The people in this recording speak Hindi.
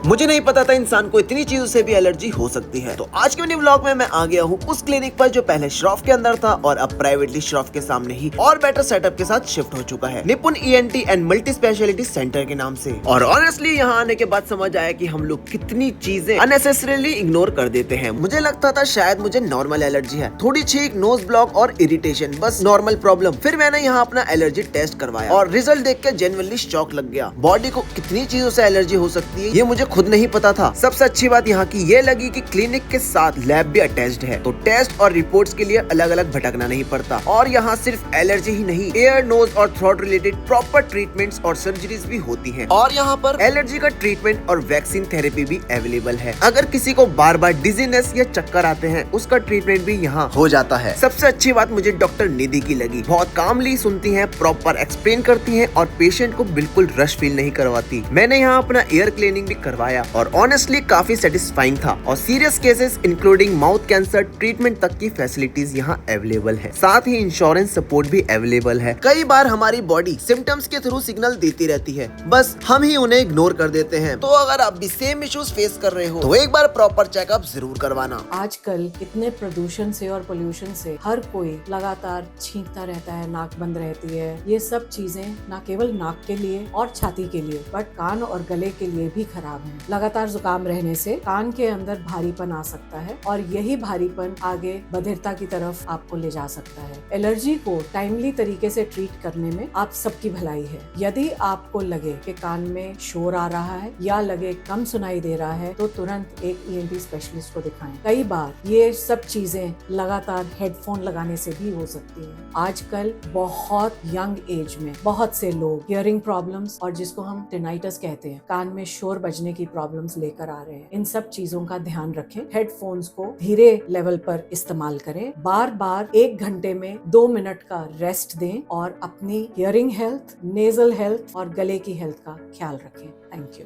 मुझे नहीं पता था इंसान को इतनी चीजों से भी एलर्जी हो सकती है। तो आज के व्लॉग में मैं आ गया हूँ उस क्लिनिक पर जो पहले श्रॉफ के अंदर था और अब प्राइवेटली श्रॉफ के सामने ही और बेटर सेटअप के साथ शिफ्ट हो चुका है, निपुण ENT and multi speciality centre के नाम से। और ऑनेस्टली यहाँ आने के बाद समझ आया कि हम लोग कितनी चीजें अननेसेसरीली इग्नोर कर देते हैं। मुझे लगता था शायद मुझे नॉर्मल एलर्जी है, थोड़ी छींक, नोज ब्लॉक और इरिटेशन, बस नॉर्मल प्रॉब्लम। फिर मैंने यहाँ अपना एलर्जी टेस्ट करवाया और रिजल्ट देख के जेन्युइनली शॉक लग गया। बॉडी को कितनी चीजों से एलर्जी हो सकती है ये मुझे खुद नहीं पता था। सबसे अच्छी बात यहाँ की ये लगी कि क्लिनिक के साथ लैब भी अटैच्ड है, तो टेस्ट और रिपोर्ट्स के लिए अलग अलग भटकना नहीं पड़ता। और यहाँ सिर्फ एलर्जी ही नहीं, एयर, नोज और थ्रोट रिलेटेड प्रॉपर ट्रीटमेंट्स और सर्जरीज भी होती हैं। और यहाँ पर एलर्जी का ट्रीटमेंट और वैक्सीन थेरेपी भी अवेलेबल है। अगर किसी को बार बार डिजीनेस या चक्कर आते हैं उसका ट्रीटमेंट भी यहाँ हो जाता है। सबसे अच्छी बात मुझे डॉक्टर निधि की लगी, बहुत कामली सुनती है, प्रॉपर एक्सप्लेन करती है और पेशेंट को बिल्कुल रश फील नहीं करवाती। मैंने यहाँ अपना एयर क्लीनिंग भी करवाया और ऑनेस्टली काफी सेटिस्फाइंग था। और serious cases including mouth cancer treatment तक की फैसिलिटीज यहाँ अवेलेबल है। साथ ही इंश्योरेंस सपोर्ट भी अवेलेबल है। कई बार हमारी बॉडी सिम्टम्स के थ्रू सिग्नल देती रहती है, बस हम ही उन्हें इग्नोर कर देते हैं। तो अगर आप भी सेम इश्यूज फेस कर रहे हो तो एक बार प्रॉपर चेकअप जरूर करवाना। आजकल इतने प्रदूषण से और पोल्यूशन से हर कोई लगातार छींकता रहता है, नाक बंद रहती है। ये सब चीजें न केवल नाक के लिए और छाती के लिए बट कान और गले के लिए भी खराब है। लगातार जुकाम रहने से कान के अंदर भारीपन आ सकता है और यही भारीपन आगे बधिरता की तरफ आपको ले जा सकता है। एलर्जी को टाइमली तरीके से ट्रीट करने में आप सबकी भलाई है। यदि आपको लगे कि कान में शोर आ रहा है या लगे कम सुनाई दे रहा है तो तुरंत एक ईएनटी स्पेशलिस्ट को दिखाएं। कई बार ये सब चीजें लगातार हेडफोन लगाने से भी हो सकती हैं। आजकल बहुत यंग एज में बहुत से लोग हियरिंग प्रॉब्लम्स और जिसको हम टिनाइटस कहते हैं, कान में शोर बजने की प्रॉब्लम्स लेकर आ रहे हैं। इन सब चीजों का ध्यान रखें। हेडफोन्स को धीरे लेवल पर इस्तेमाल करें। बार बार 1 घंटे में 2 मिनट का रेस्ट दें और अपनी हियरिंग हेल्थ, नेजल हेल्थ और गले की हेल्थ का ख्याल रखें। Thank you.